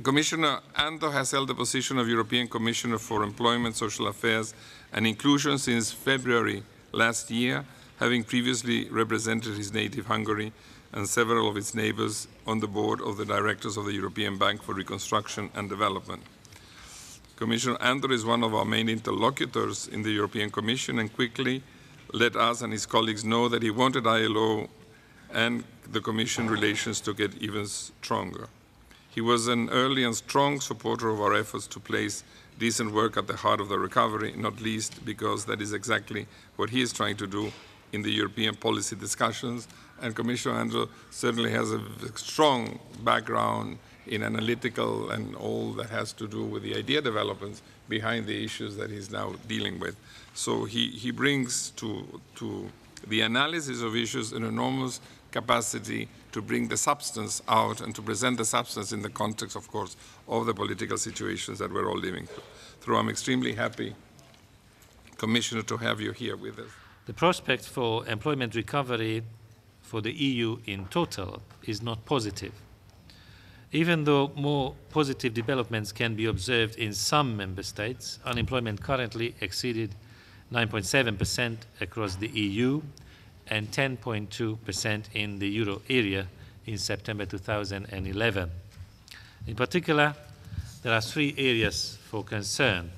Commissioner Andor has held the position of European Commissioner for Employment, Social Affairs and Inclusion since February last year, having previously represented his native Hungary and several of its neighbors on the board of the directors of the European Bank for Reconstruction and Development. Commissioner Andor is one of our main interlocutors in the European Commission and quickly let us and his colleagues know that he wanted ILO and the Commission relations to get even stronger. He was an early and strong supporter of our efforts to place decent work at the heart of the recovery, not least because that is exactly what he is trying to do in the European policy discussions. And Commissioner Andor certainly has a strong background in analytical and all that has to do with the idea developments behind the issues that he's now dealing with. So he brings to the analysis of issues an enormous capacity to bring the substance out and to present the substance in the context, of course, of the political situations that we're all living through. I'm extremely happy, Commissioner, to have you here with us. The prospect for employment recovery for the EU in total is not positive. Even though more positive developments can be observed in some member states, unemployment currently exceeded 9.7% across the EU and 10.2% in the euro area in September 2011. In particular, there are three areas for concern.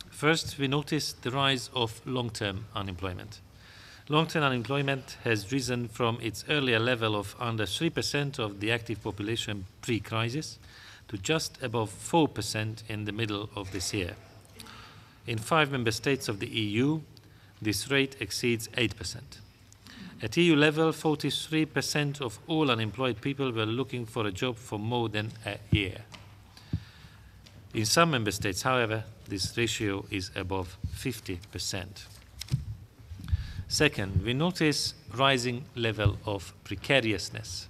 First, we notice the rise of long-term unemployment. Long-term unemployment has risen from its earlier level of under 3% of the active population pre-crisis to just above 4% in the middle of this year. In 5 member states of the EU, this rate exceeds 8%. At EU level, 43% of all unemployed people were looking for a job for more than a year. In some member states, however, this ratio is above 50%. Second, we notice rising level of precariousness.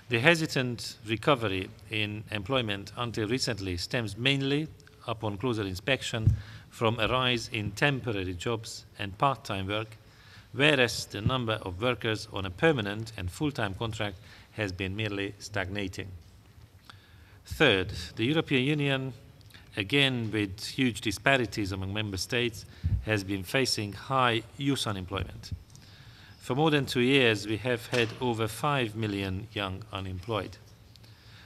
The hesitant recovery in employment until recently stems mainly, upon closer inspection, from a rise in temporary jobs and part-time work, whereas the number of workers on a permanent and full-time contract has been merely stagnating. Third, the European Union, again with huge disparities among member states, has been facing high youth unemployment. For more than 2 years, we have had over 5 million young unemployed.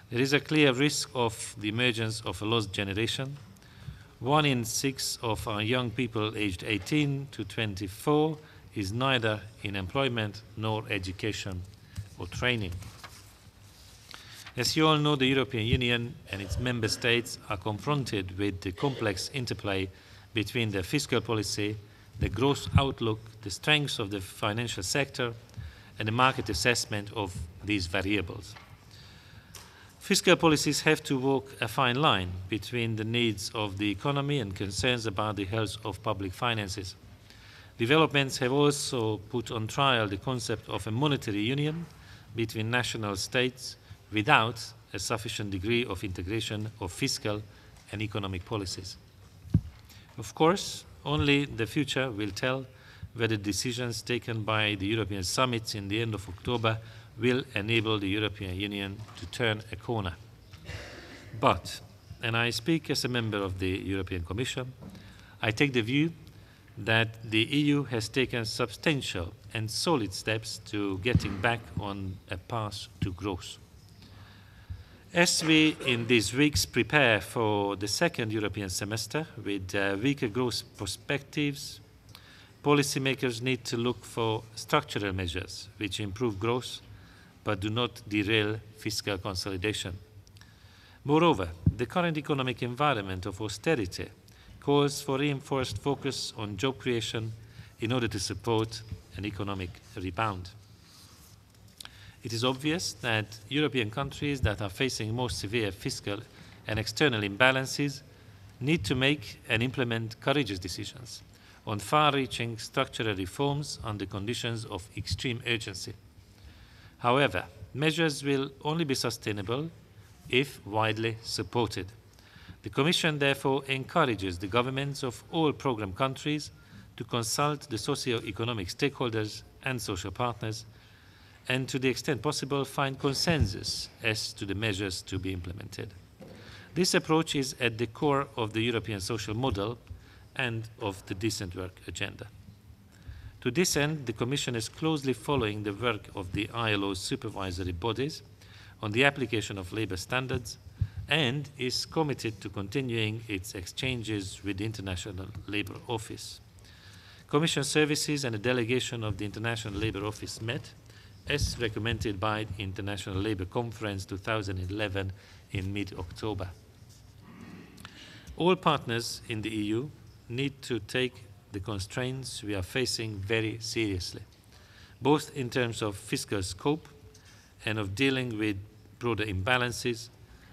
There is a clear risk of the emergence of a lost generation. 1 in 6 of our young people aged 18 to 24 is neither in employment nor education or training. As you all know, the European Union and its member states are confronted with the complex interplay between the fiscal policy, the growth outlook, the strengths of the financial sector, and the market assessment of these variables. Fiscal policies have to walk a fine line between the needs of the economy and concerns about the health of public finances. Developments have also put on trial the concept of a monetary union between national states without a sufficient degree of integration of fiscal and economic policies. Of course, only the future will tell whether decisions taken by the European summits in the end of October will enable the European Union to turn a corner. But, and I speak as a member of the European Commission, I take the view that the EU has taken substantial and solid steps to getting back on a path to growth. As we in these weeks prepare for the second European semester with weaker growth perspectives, policymakers need to look for structural measures which improve growth but do not derail fiscal consolidation. Moreover, the current economic environment of austerity calls for reinforced focus on job creation in order to support an economic rebound. It is obvious that European countries that are facing more severe fiscal and external imbalances need to make and implement courageous decisions on far-reaching structural reforms under conditions of extreme urgency. However, measures will only be sustainable if widely supported. The Commission therefore encourages the governments of all programme countries to consult the socio-economic stakeholders and social partners and to the extent possible find consensus as to the measures to be implemented. This approach is at the core of the European social model and of the decent work agenda. To this end, the Commission is closely following the work of the ILO supervisory bodies on the application of labour standards and is committed to continuing its exchanges with the International Labour Office. Commission services and a delegation of the International Labour Office met, as recommended by the International Labour Conference 2011 in mid-October. All partners in the EU need to take the constraints we are facing very seriously, both in terms of fiscal scope and of dealing with broader imbalances,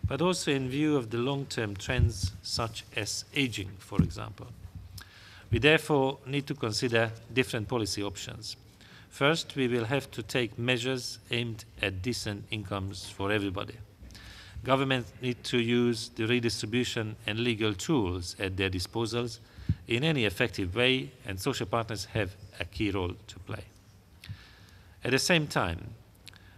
but also in view of the long-term trends such as aging, for example. We therefore need to consider different policy options. First, we will have to take measures aimed at decent incomes for everybody. Governments need to use the redistribution and legal tools at their disposals in any effective way, and social partners have a key role to play. At the same time,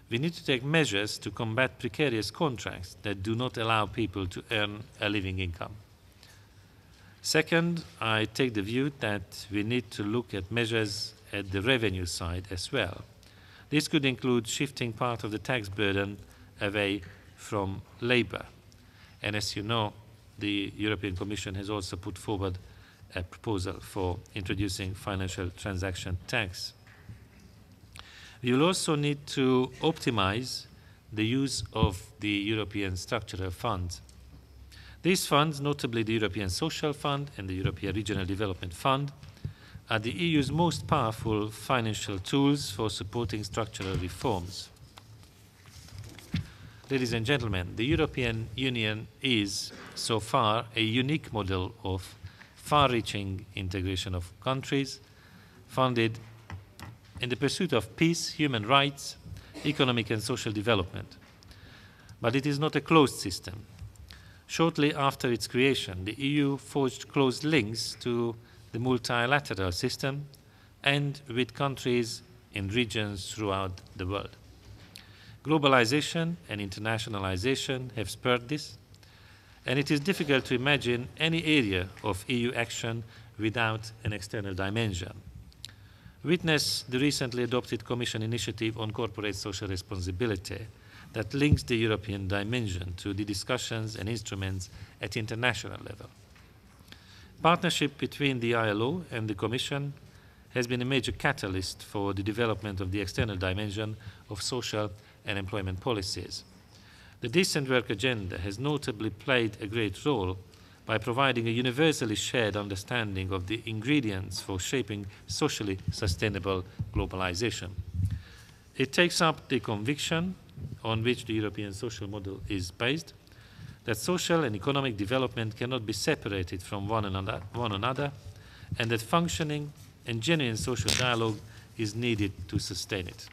we need to take measures to combat precarious contracts that do not allow people to earn a living income. Second, I take the view that we need to look at measures at the revenue side as well. This could include shifting part of the tax burden away from labour. And as you know, the European Commission has also put forward a proposal for introducing financial transaction tax. We will also need to optimize the use of the European structural funds. These funds, notably the European Social Fund and the European Regional Development Fund, are the EU's most powerful financial tools for supporting structural reforms. Ladies and gentlemen, the European Union is, so far, a unique model of far-reaching integration of countries, founded in the pursuit of peace, human rights, economic and social development. But it is not a closed system. Shortly after its creation, the EU forged close links to the multilateral system and with countries in regions throughout the world. Globalization and internationalization have spurred this, and it is difficult to imagine any area of EU action without an external dimension. Witness the recently adopted Commission initiative on corporate social responsibility that links the European dimension to the discussions and instruments at international level. Partnership between the ILO and the Commission has been a major catalyst for the development of the external dimension of social and employment policies. The decent work agenda has notably played a great role by providing a universally shared understanding of the ingredients for shaping socially sustainable globalization. It takes up the conviction on which the European social model is based, that social and economic development cannot be separated from one another, and that functioning and genuine social dialogue is needed to sustain it.